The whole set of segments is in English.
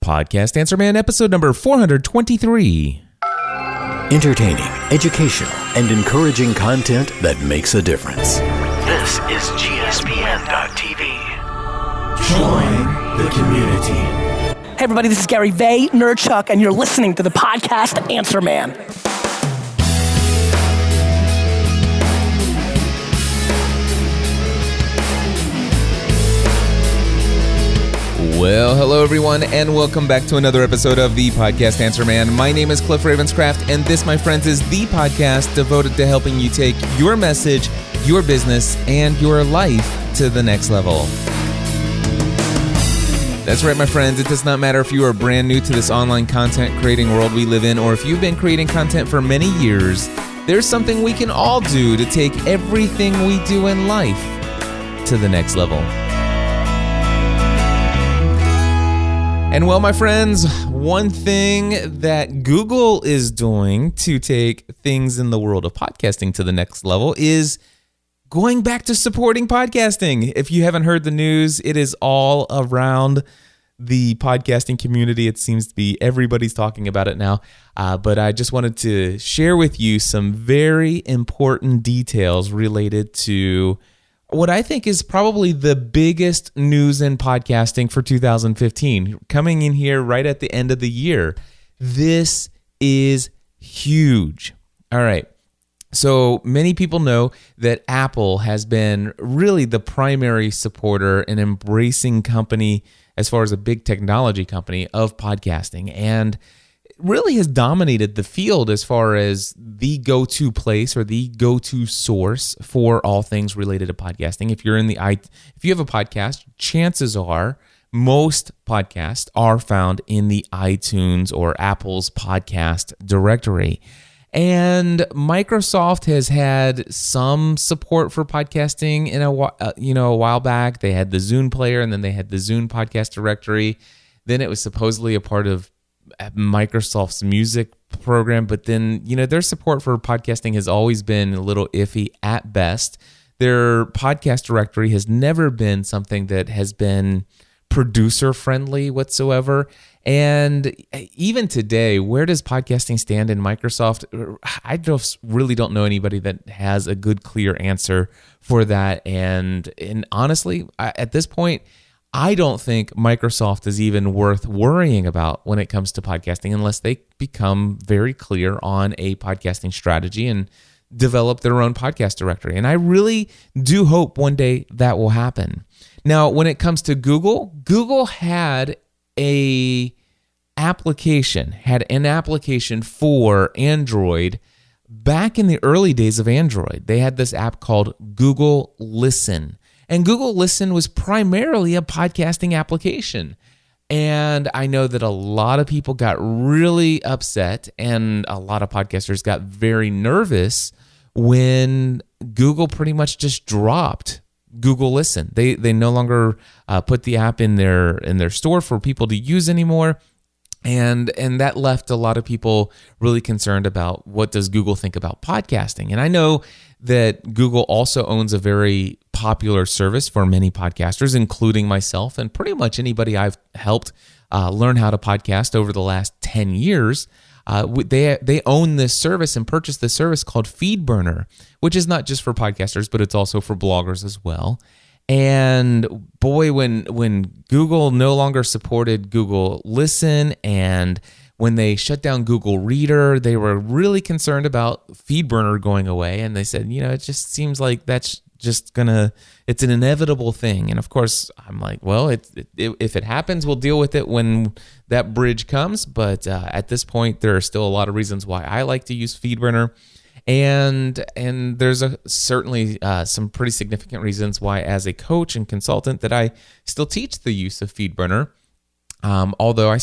Podcast Answer Man, episode number 423. Entertaining, educational, and encouraging content that makes a difference. This is GSPN.TV. Join the community. Hey everybody, this is Gary Vaynerchuk, and you're listening to the podcast Answer Man. Well, hello everyone, and welcome back to another episode of the podcast Answer Man. My name is Cliff Ravenscraft, and this, my friends, is the podcast devoted to helping you take your message, your business, and your life to the next level. That's right, my friends. It does not matter if you are brand new to this online content creating world we live in, or if you've been creating content for many years. There's something we can all do to take everything we do in life to the next level. And well, my friends, one thing that Google is doing to take things in the world of podcasting to the next level is going back to supporting podcasting. If you haven't heard the news, it is all around the podcasting community. It seems to be everybody's talking about it now. But I just wanted to share with you some very important details related to what I think is probably the biggest news in podcasting for 2015, coming in here right at the end of the year. This is huge. All right. So many people know that Apple has been really the primary supporter and embracing company as far as a big technology company of podcasting, and really has dominated the field as far as the go-to place or the go-to source for all things related to podcasting. If you have a podcast, chances are most podcasts are found in the iTunes or Apple's podcast directory. And Microsoft has had some support for podcasting in a while back. They had the Zune player, and then they had the Zune podcast directory. Then it was supposedly a part of Microsoft's music program, but then, their support for podcasting has always been a little iffy at best. Their podcast directory has never been something that has been producer friendly whatsoever. And even today, where does podcasting stand in Microsoft? I just really don't know anybody that has a good, clear answer for that. And honestly, at this point, I don't think Microsoft is even worth worrying about when it comes to podcasting unless they become very clear on a podcasting strategy and develop their own podcast directory. And I really do hope one day that will happen. Now, when it comes to Google had an application for Android back in the early days of Android. They had this app called Google Listen. And Google Listen was primarily a podcasting application. And I know that a lot of people got really upset, and a lot of podcasters got very nervous when Google pretty much just dropped Google Listen. They no longer put the app in their store for people to use anymore. And that left a lot of people really concerned about what does Google think about podcasting. And I know that Google also owns a very popular service for many podcasters, including myself and pretty much anybody I've helped learn how to podcast over the last 10 years. They own this service and purchased this service called FeedBurner, which is not just for podcasters, but it's also for bloggers as well. And boy, when Google no longer supported Google Listen, and when they shut down Google Reader, they were really concerned about FeedBurner going away. And they said, it just seems like that's just it's an inevitable thing. And of course, I'm like, well, if it happens, we'll deal with it when that bridge comes. But at this point, there are still a lot of reasons why I like to use FeedBurner. And there's certainly some pretty significant reasons why, as a coach and consultant, that I still teach the use of FeedBurner. Although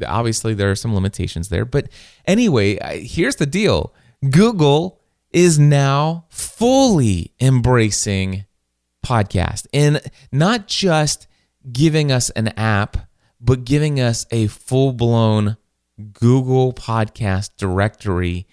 obviously there are some limitations there. But anyway, here's the deal. Google is now fully embracing podcast, and not just giving us an app, but giving us a full-blown Google podcast directory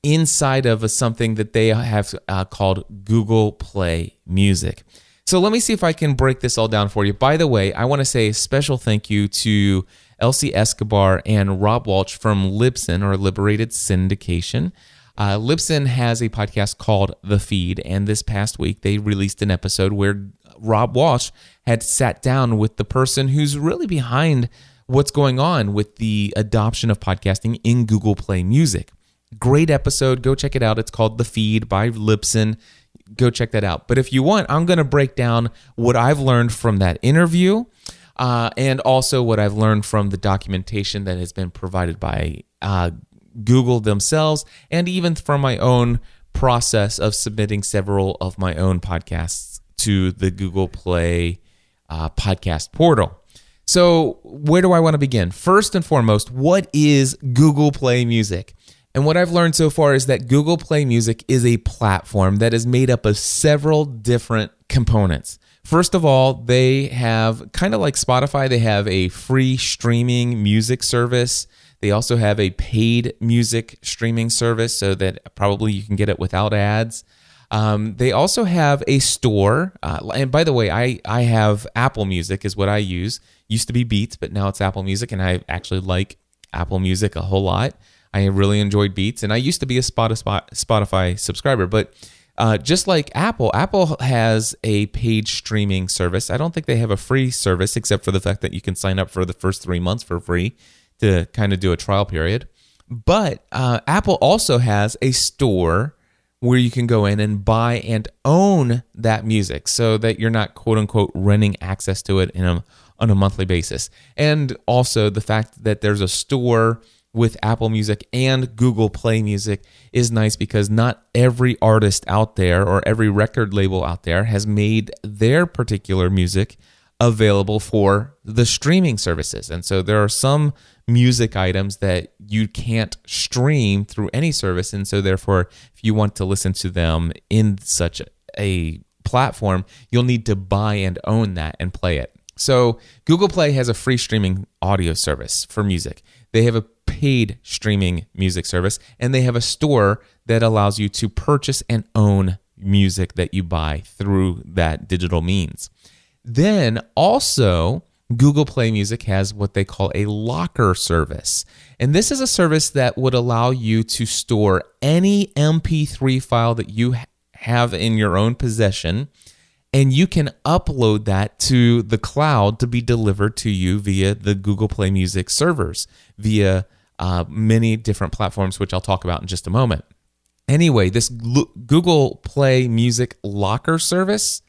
inside of something that they have called Google Play Music. So let me see if I can break this all down for you. By the way, I want to say a special thank you to Elsie Escobar and Rob Walsh from Libsyn, or Liberated Syndication. Libsyn has a podcast called The Feed, and this past week they released an episode where Rob Walsh had sat down with the person who's really behind what's going on with the adoption of podcasting in Google Play Music. Great episode. Go check it out. It's called The Feed by Libsyn. Go check that out. But if you want, I'm going to break down what I've learned from that interview and also what I've learned from the documentation that has been provided by Google themselves, and even from my own process of submitting several of my own podcasts to the Google Play podcast portal. So where do I want to begin? First and foremost, what is Google Play Music? And what I've learned so far is that Google Play Music is a platform that is made up of several different components. First of all, they have, kind of like Spotify, they have a free streaming music service. They also have a paid music streaming service so that probably you can get it without ads. They also have a store. And by the way, I have Apple Music is what I use. Used to be Beats, but now it's Apple Music, and I actually like Apple Music a whole lot. I really enjoyed Beats, and I used to be a Spotify subscriber, but just like Apple has a paid streaming service. I don't think they have a free service, except for the fact that you can sign up for the first 3 months for free to kind of do a trial period. But Apple also has a store where you can go in and buy and own that music so that you're not, quote unquote, renting access to it on a monthly basis. And also the fact that there's a store with Apple Music and Google Play Music is nice, because not every artist out there or every record label out there has made their particular music available for the streaming services. And so there are some music items that you can't stream through any service. And so therefore, if you want to listen to them in such a platform, you'll need to buy and own that and play it. So Google Play has a free streaming audio service for music. They have a paid streaming music service, and they have a store that allows you to purchase and own music that you buy through that digital means. Then also, Google Play Music has what they call a locker service. And this is a service that would allow you to store any MP3 file that you have in your own possession, and you can upload that to the cloud to be delivered to you via the Google Play Music servers, via many different platforms, which I'll talk about in just a moment. Anyway, this Google Play Music locker service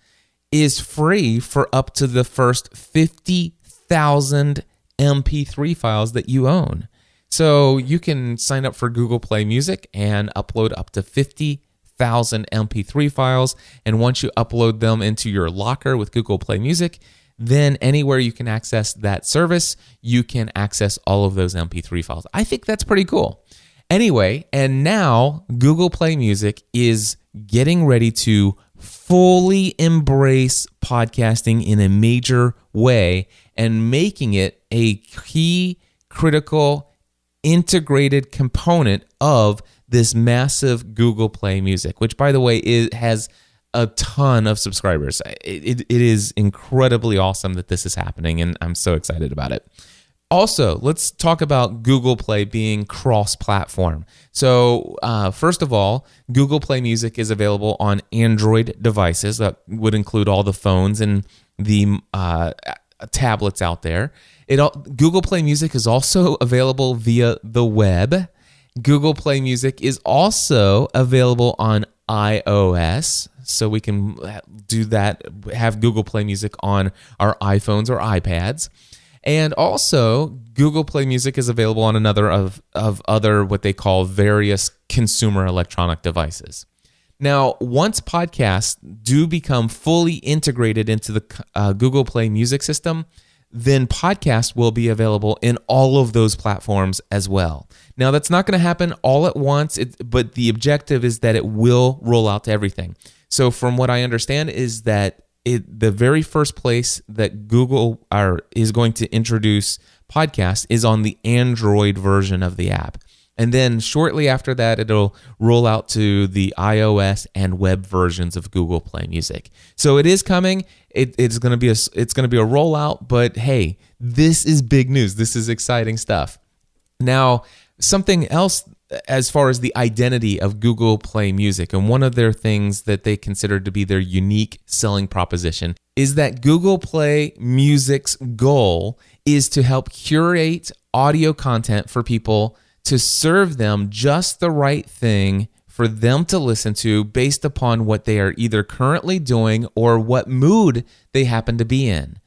is free for up to the first 50,000 MP3 files that you own. So you can sign up for Google Play Music and upload up to 50,000 MP3 files. And once you upload them into your locker with Google Play Music, then anywhere you can access that service, you can access all of those MP3 files. I think that's pretty cool. Anyway, and now Google Play Music is getting ready to fully embrace podcasting in a major way and making it a key, critical, integrated component of this massive Google Play Music, which, by the way, has a ton of subscribers. It is incredibly awesome that this is happening, and I'm so excited about it. Also, let's talk about Google Play being cross-platform. So, first of all, Google Play Music is available on Android devices. That would include all the phones and the tablets out there. Google Play Music is also available via the web. Google Play Music is also available on iOS, so we can do that, have Google Play Music on our iPhones or iPads. And also, Google Play Music is available on another of other what they call various consumer electronic devices. Now, once podcasts do become fully integrated into the Google Play Music system, then podcasts will be available in all of those platforms as well. Now, that's not going to happen all at once, but the objective is that it will roll out to everything. So from what I understand is that the very first place that Google is going to introduce podcasts is on the Android version of the app. And then shortly after that, it'll roll out to the iOS and web versions of Google Play Music. So it is coming. It's going to be a rollout, but hey, this is big news. This is exciting stuff. Now, something else as far as the identity of Google Play Music, and one of their things that they consider to be their unique selling proposition is that Google Play Music's goal is to help curate audio content for people to serve them just the right thing for them to listen to based upon what they are either currently doing or what mood they happen to be in.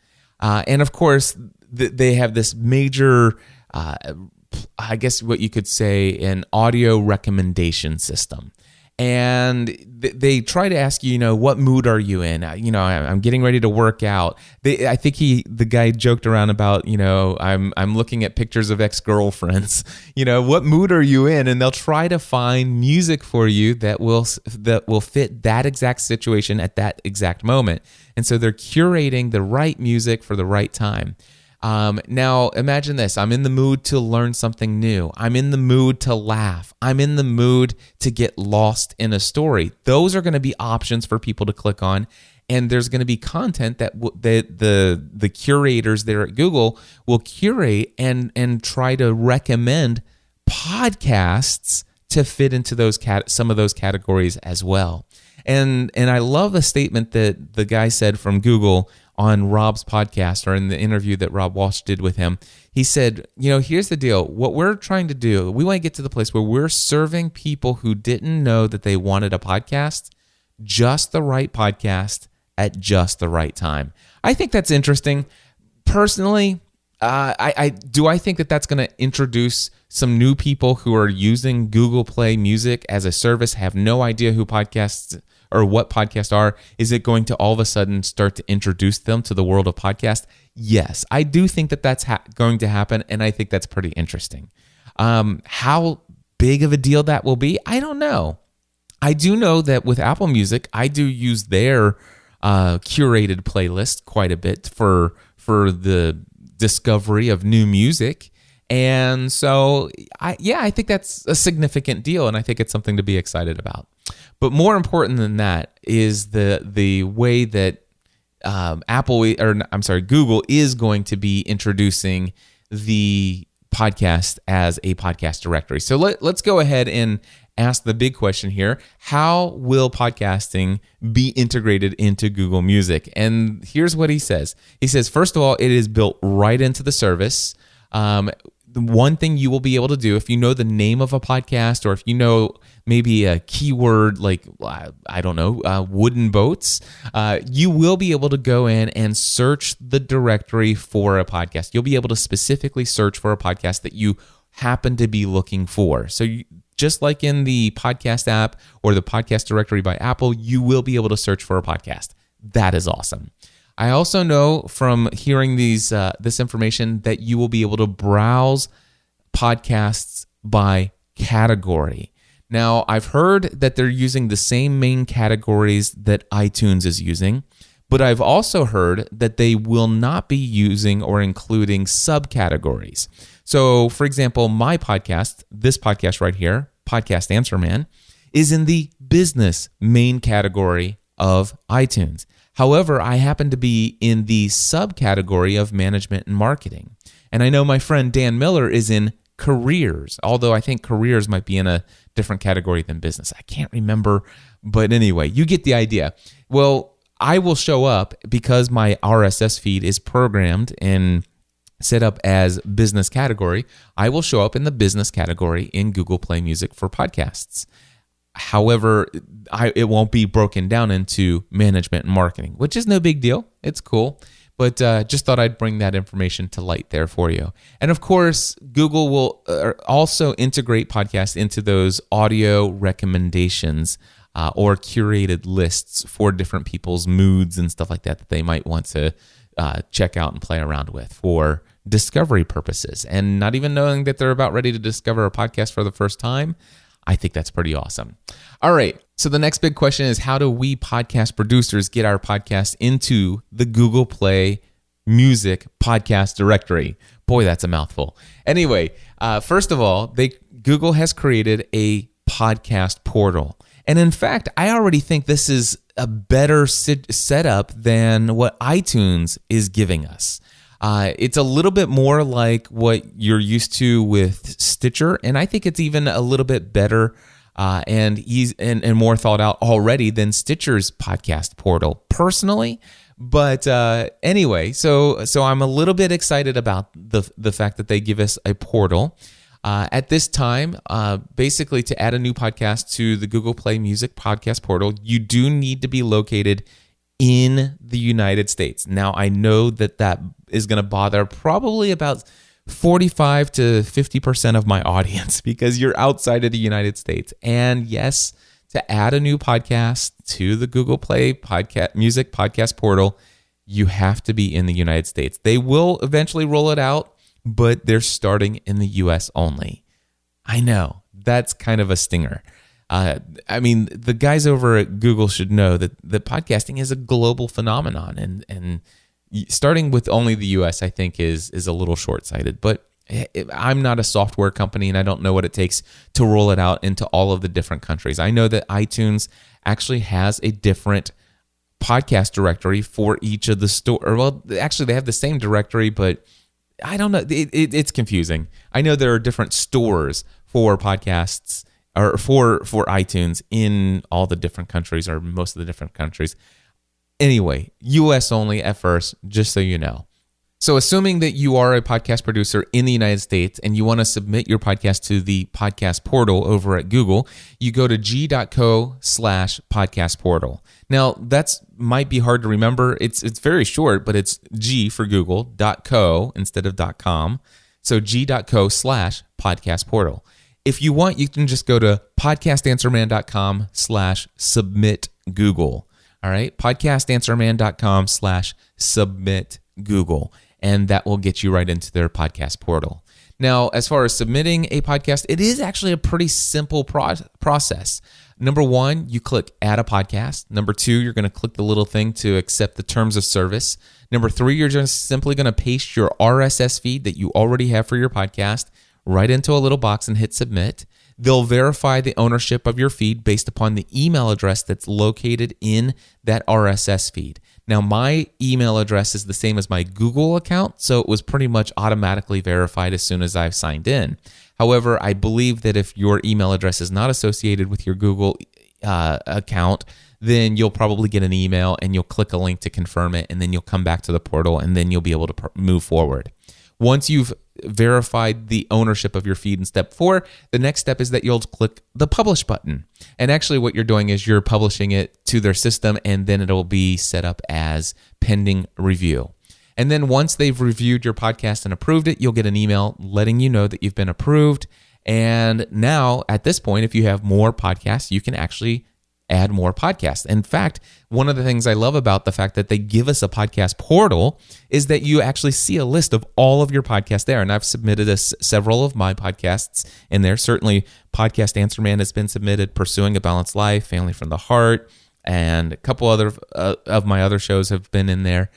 And of course, they have this major, I guess what you could say, an audio recommendation system. And they try to ask you, what mood are you in? I'm getting ready to work out. I think the guy joked around about, I'm looking at pictures of ex-girlfriends. What mood are you in? And they'll try to find music for you that will fit that exact situation at that exact moment. And so they're curating the right music for the right time. Now imagine this. I'm in the mood to learn something new. I'm in the mood to laugh. I'm in the mood to get lost in a story. Those are going to be options for people to click on. And there's going to be content that the curators there at Google will curate and try to recommend podcasts to fit into those some of those categories as well. And I love a statement that the guy said from Google on Rob's podcast, or in the interview that Rob Walsh did with him. He said, here's the deal. What we're trying to do, we want to get to the place where we're serving people who didn't know that they wanted a podcast, just the right podcast at just the right time. I think that's interesting. Personally, I think that that's going to introduce some new people who are using Google Play Music as a service, have no idea who podcasts or what podcasts are. Is it going to all of a sudden start to introduce them to the world of podcasts? Yes, I do think that that's going to happen, and I think that's pretty interesting. How big of a deal that will be, I don't know. I do know that with Apple Music, I do use their curated playlist quite a bit for the discovery of new music. And so, I think that's a significant deal, and I think it's something to be excited about. But more important than that is the way that Google is going to be introducing the podcast as a podcast directory. So let's go ahead and ask the big question here. How will podcasting be integrated into Google Music? And here's what he says. He says, first of all, it is built right into the service. The one thing you will be able to do, if you know the name of a podcast, or if you know maybe a keyword like, wooden boats, you will be able to go in and search the directory for a podcast. You'll be able to specifically search for a podcast that you happen to be looking for. So just like in the podcast app or the podcast directory by Apple, you will be able to search for a podcast. That is awesome. I also know from hearing this information that you will be able to browse podcasts by category. Now, I've heard that they're using the same main categories that iTunes is using, but I've also heard that they will not be using or including subcategories. So, for example, my podcast, this podcast right here, Podcast Answer Man, is in the business main category of iTunes. However, I happen to be in the subcategory of management and marketing. And I know my friend Dan Miller is in careers, although I think careers might be in a different category than business. I can't remember, but anyway, you get the idea. Well, I will show up because my RSS feed is programmed and set up as business category. I will show up in the business category in Google Play Music for podcasts. However, it won't be broken down into management and marketing, which is no big deal. It's cool. But just thought I'd bring that information to light there for you. And of course, Google will also integrate podcasts into those audio recommendations or curated lists for different people's moods and stuff like that they might want to check out and play around with for discovery purposes. And not even knowing that they're about ready to discover a podcast for the first time, I think that's pretty awesome. All right. So the next big question is, how do we podcast producers get our podcast into the Google Play Music podcast directory? Boy, that's a mouthful. Anyway, first of all, Google has created a podcast portal. And in fact, I already think this is a better setup than what iTunes is giving us. It's a little bit more like what you're used to with Stitcher, and I think it's even a little bit better and more thought out already than Stitcher's podcast portal, personally. But anyway, so I'm a little bit excited about the fact that they give us a portal. At this time, basically to add a new podcast to the Google Play Music podcast portal, you do need to be located in the United States. Now, I know that is going to bother probably about 45 to 50% of my audience because you're outside of the United States. And yes, to add a new podcast to the Google Play Music podcast portal, you have to be in the United States. They will eventually roll it out, but they're starting in the US only. I know, that's kind of a stinger. I mean, the guys over at Google should know that podcasting is a global phenomenon, and starting with only the US, I think, is a little short-sighted. But I'm not a software company, and I don't know what it takes to roll it out into all of the different countries. I know that iTunes actually has a different podcast directory for each of the store. Well, actually, they have the same directory, but I don't know. It's confusing. I know there are different stores for podcasts or for iTunes in all the different countries or most of the different countries. Anyway, US only at first, just so you know. So assuming that you are a podcast producer in the United States and you want to submit your podcast to the podcast portal over at Google, you go to g.co/podcast portal. Now, that's might be hard to remember. It's very short, but it's G for Google, .co instead of .com. So g.co/podcast portal. If you want, you can just go to podcastanswerman.com/submit Google. All right, podcastanswerman.com/submit Google, and that will get you right into their podcast portal. Now, as far as submitting a podcast, it is actually a pretty simple process. Number one, you click add a podcast. Number two, you're going to click the little thing to accept the terms of service. Number three, you're just simply going to paste your RSS feed that you already have for your podcast right into a little box and hit submit. They'll verify the ownership of your feed based upon the email address that's located in that RSS feed. Now, my email address is the same as my Google account, so it was pretty much automatically verified as soon as I've signed in. However, I believe that if your email address is not associated with your Google account, then you'll probably get an email and you'll click a link to confirm it, and then you'll come back to the portal, and then you'll be able to move forward. Once you've verified the ownership of your feed in step 4, the next step is that you'll click the publish button. And actually what you're doing is you're publishing it to their system, and then it'll be set up as pending review. And then once they've reviewed your podcast and approved it, you'll get an email letting you know that you've been approved. And now at this point, if you have more podcasts, you can actually add more podcasts. In fact, one of the things I love about the fact that they give us a podcast portal is that you actually see a list of all of your podcasts there. And I've submitted several of my podcasts in there. Certainly, Podcast Answer Man has been submitted, Pursuing a Balanced Life, Family from the Heart, and a couple other of my other shows have been in there.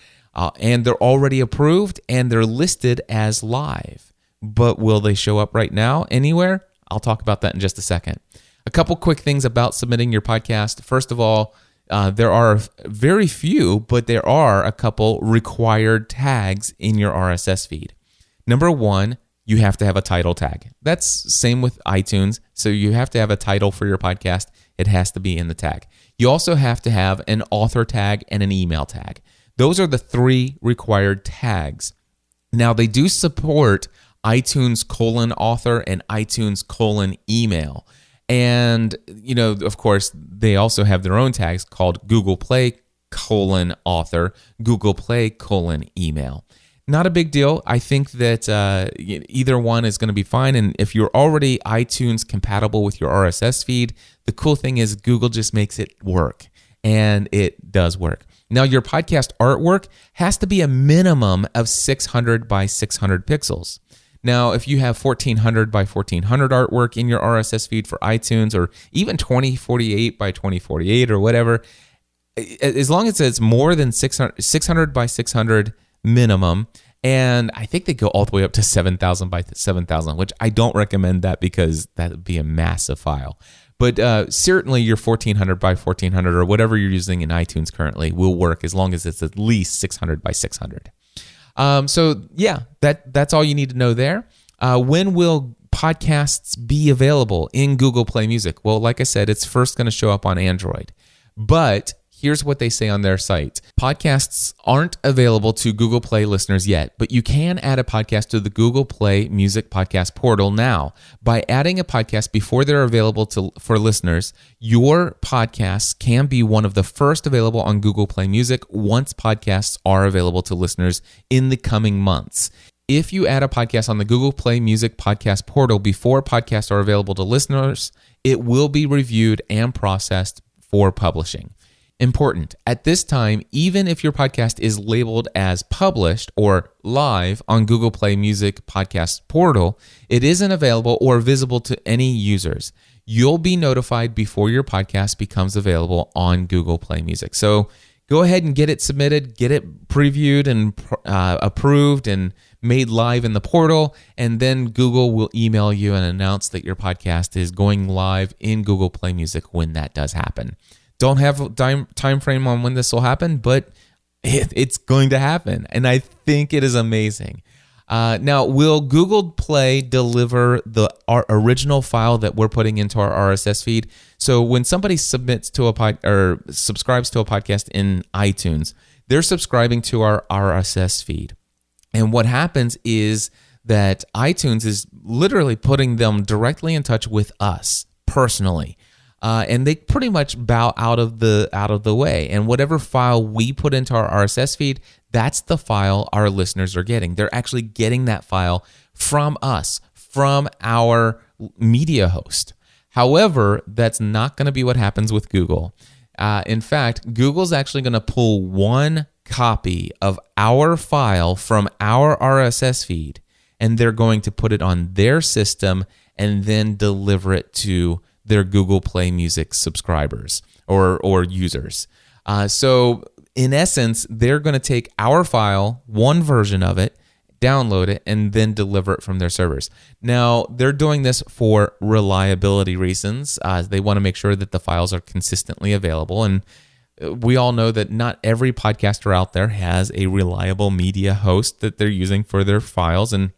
And they're already approved and they're listed as live. But will they show up right now anywhere? I'll talk about that in just a second. A couple quick things about submitting your podcast. First of all, there are very few, but there are a couple required tags in your RSS feed. Number one, you have to have a title tag. That's same with iTunes. So you have to have a title for your podcast. It has to be in the tag. You also have to have an author tag and an email tag. Those are the 3 required tags. Now, they do support iTunes :author and iTunes :email. And, you know, of course, they also have their own tags called Google Play :author, Google Play :email. Not a big deal. I think that either one is going to be fine. And if you're already iTunes compatible with your RSS feed, the cool thing is Google just makes it work. And it does work. Now, your podcast artwork has to be a minimum of 600 by 600 pixels. Now, if you have 1400 by 1400 artwork in your RSS feed for iTunes, or even 2048 by 2048 or whatever, as long as it's more than 600 by 600 minimum, And I think they go all the way up to 7,000 by 7,000, which I don't recommend that because that would be a massive file. But certainly your 1,400 by 1,400 or whatever you're using in iTunes currently will work as long as it's at least 600 by 600. So yeah, that's all you need to know there. When will podcasts be available in Google Play Music? Well, like I said, it's first going to show up on Android. But here's what they say on their site. Podcasts aren't available to Google Play listeners yet, but you can add a podcast to the Google Play Music Podcast portal now. By adding a podcast before they're available for listeners, your podcasts can be one of the first available on Google Play Music once podcasts are available to listeners in the coming months. If you add a podcast on the Google Play Music Podcast portal before podcasts are available to listeners, it will be reviewed and processed for publishing. Important. At this time, even if your podcast is labeled as published or live on Google Play Music Podcast portal, it isn't available or visible to any users. You'll be notified before your podcast becomes available on Google Play Music. So go ahead and get it submitted, get it previewed and approved and made live in the portal, and then Google will email you and announce that your podcast is going live in Google Play Music when that does happen. Don't have a time frame on when this will happen, but it's going to happen, and I think it is amazing. Now, will Google Play deliver our original file that we're putting into our RSS feed? So when somebody subscribes to a podcast in iTunes, they're subscribing to our RSS feed. And what happens is that iTunes is literally putting them directly in touch with us personally. And they pretty much bow out of the way. And whatever file we put into our RSS feed, that's the file our listeners are getting. They're actually getting that file from us, from our media host. However, that's not going to be what happens with Google. In fact, Google's actually going to pull one copy of our file from our RSS feed, and they're going to put it on their system and then deliver it to their Google Play Music subscribers or users. So in essence, they're going to take our file, one version of it, download it, and then deliver it from their servers. Now, they're doing this for reliability reasons. They want to make sure that the files are consistently available. And we all know that not every podcaster out there has a reliable media host that they're using for their files, and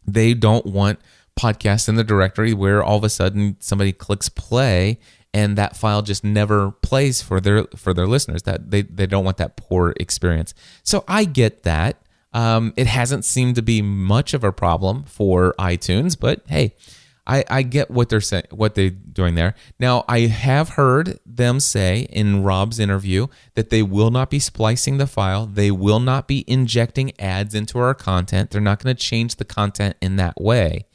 they don't want podcasts in the directory where all of a sudden somebody clicks play and that file just never plays for their listeners. That they don't want that poor experience. So I get that. It hasn't seemed to be much of a problem for iTunes, but hey, I get what they're saying, what they're doing there. Now, I have heard them say in Rob's interview that they will not be splicing the file. They will not be injecting ads into our content. They're not going to change the content in that way.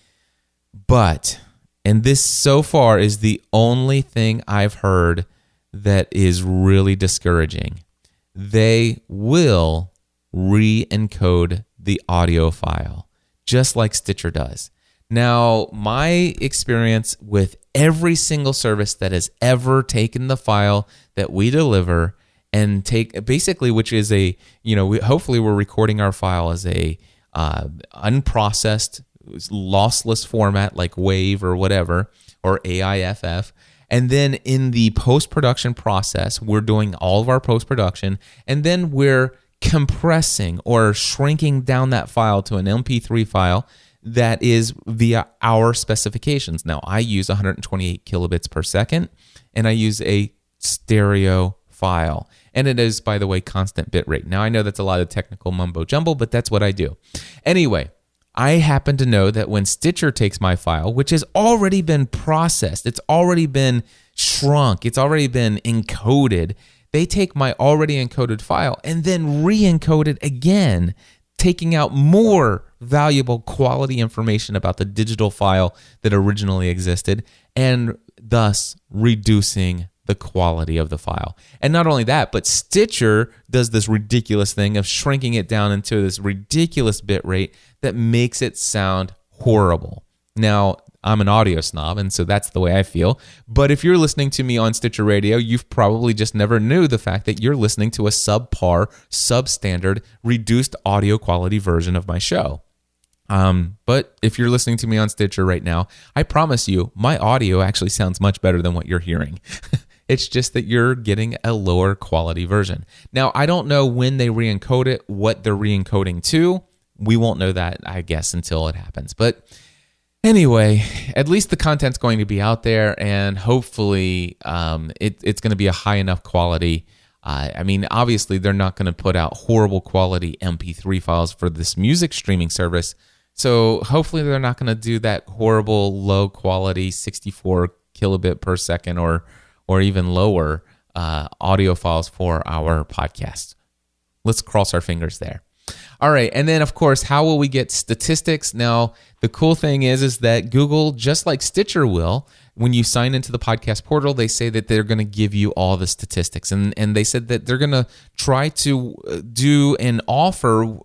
But, and this so far is the only thing I've heard that is really discouraging, they will re-encode the audio file, just like Stitcher does. Now, my experience with every single service that has ever taken the file that we deliver and take, basically, which is hopefully we're recording our file as a unprocessed, lossless format like WAV or whatever, or AIFF. And then in the post-production process, we're doing all of our post-production, and then we're compressing or shrinking down that file to an MP3 file that is via our specifications. Now, I use 128 kilobits per second, and I use a stereo file. And it is, by the way, constant bitrate. Now, I know that's a lot of technical mumbo-jumbo, but that's what I do. Anyway, I happen to know that when Stitcher takes my file, which has already been processed, it's already been shrunk, it's already been encoded, they take my already encoded file and then re-encode it again, taking out more valuable quality information about the digital file that originally existed, and thus reducing the quality of the file. And not only that, but Stitcher does this ridiculous thing of shrinking it down into this ridiculous bit rate that makes it sound horrible. Now, I'm an audio snob, and so that's the way I feel. But if you're listening to me on Stitcher Radio, you've probably just never knew the fact that you're listening to a subpar, substandard, reduced audio quality version of my show. But if you're listening to me on Stitcher right now, I promise you, my audio actually sounds much better than what you're hearing. It's just that you're getting a lower quality version. Now, I don't know when they re-encode it, what they're re-encoding to. We won't know that, I guess, until it happens. But anyway, at least the content's going to be out there, and hopefully it's going to be a high enough quality. I mean, obviously, they're not going to put out horrible quality MP3 files for this music streaming service. So hopefully they're not going to do that horrible low quality 64 kilobit per second or even lower audio files for our podcast. Let's cross our fingers there. All right, and then of course, how will we get statistics? Now, the cool thing is that Google, just like Stitcher will, when you sign into the podcast portal, they say that they're going to give you all the statistics, and they said that they're going to try to do and offer.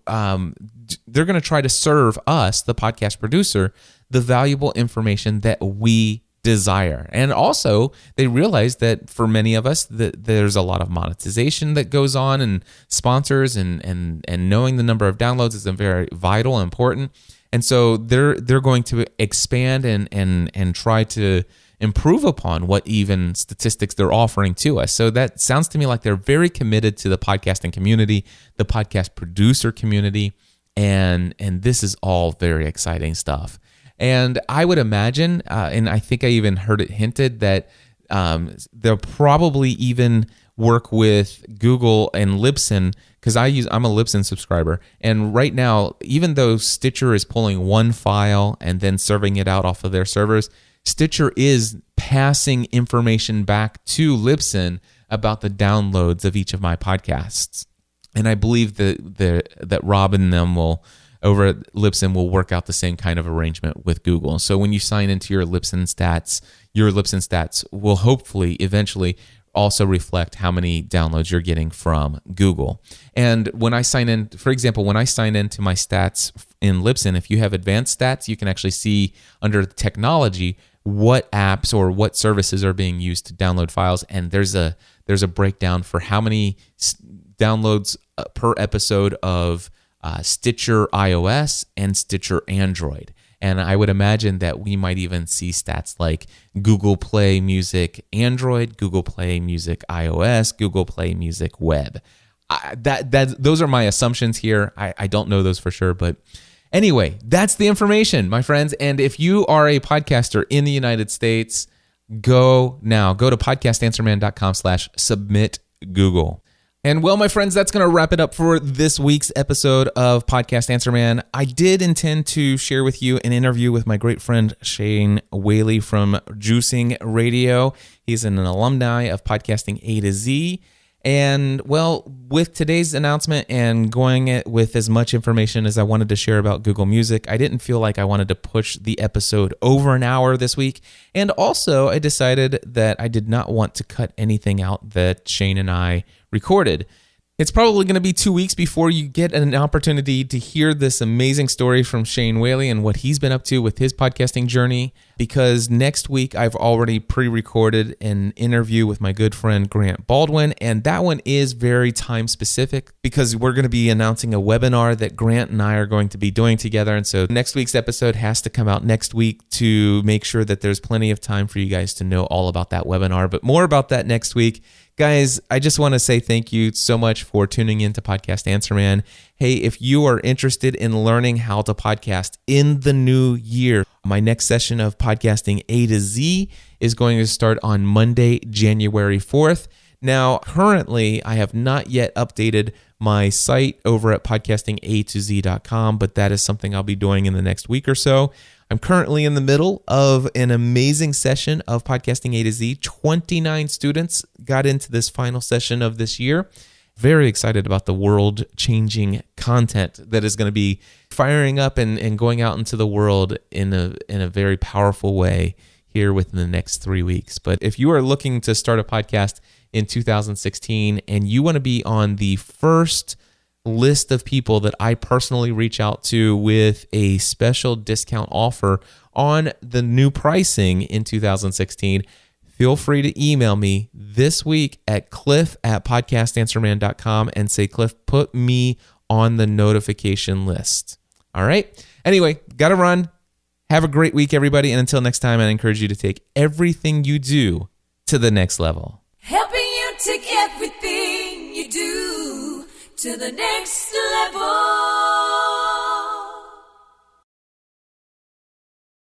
They're going to try to serve us, the podcast producer, the valuable information that we desire. And also, they realize that for many of us, that there's a lot of monetization that goes on, and sponsors and knowing the number of downloads is very vital and important. And so they're going to expand and try to improve upon what even statistics they're offering to us. So that sounds to me like they're very committed to the podcasting community, the podcast producer community, and this is all very exciting stuff. And I would imagine, and I think I even heard it hinted, that they'll probably even work with Google and Libsyn, because I'm a Libsyn subscriber. And right now, even though Stitcher is pulling one file and then serving it out off of their servers, Stitcher is passing information back to Libsyn about the downloads of each of my podcasts. And I believe that Rob and them over at Libsyn will work out the same kind of arrangement with Google. So when you sign into your Libsyn stats will hopefully eventually also reflect how many downloads you're getting from Google. And when I sign in, for example, when I sign into my stats in Libsyn, if you have advanced stats, you can actually see under technology what apps or what services are being used to download files. And there's a breakdown for how many downloads per episode of Stitcher iOS and Stitcher Android. And I would imagine that we might even see stats like Google Play Music Android, Google Play Music iOS, Google Play Music Web. Those are my assumptions here. I don't know those for sure, but anyway, that's the information, my friends. And if you are a podcaster in the United States, go to podcastanswerman.com/submit Google. And well, my friends, that's going to wrap it up for this week's episode of Podcast Answer Man. I did intend to share with you an interview with my great friend Shane Whaley from Juicing Radio. He's an alumni of Podcasting A to Z. And well, with today's announcement and going with as much information as I wanted to share about Google Music, I didn't feel like I wanted to push the episode over an hour this week. And also, I decided that I did not want to cut anything out that Shane and I recorded. It's probably going to be 2 weeks before you get an opportunity to hear this amazing story from Shane Whaley and what he's been up to with his podcasting journey, because next week I've already pre-recorded an interview with my good friend Grant Baldwin, and that one is very time specific because we're going to be announcing a webinar that Grant and I are going to be doing together. And so next week's episode has to come out next week to make sure that there's plenty of time for you guys to know all about that webinar, but more about that next week. Guys, I just want to say thank you so much for tuning in to Podcast Answer Man. Hey, if you are interested in learning how to podcast in the new year, my next session of Podcasting A to Z is going to start on Monday, January 4th. Now, currently, I have not yet updated my site over at podcastingatoz.com, but that is something I'll be doing in the next week or so. I'm currently in the middle of an amazing session of Podcasting A to Z. 29 students got into this final session of this year. Very excited about the world-changing content that is going to be firing up and going out into the world in a very powerful way here within the next 3 weeks. But if you are looking to start a podcast in 2016 and you want to be on the first list of people that I personally reach out to with a special discount offer on the new pricing in 2016, feel free to email me this week at cliff@podcastanswerman.com and say, Cliff, put me on the notification list. All right. Anyway, got to run. Have a great week, everybody. And until next time, I encourage you to take everything you do to the next level. Helping you take everything you do to the next level.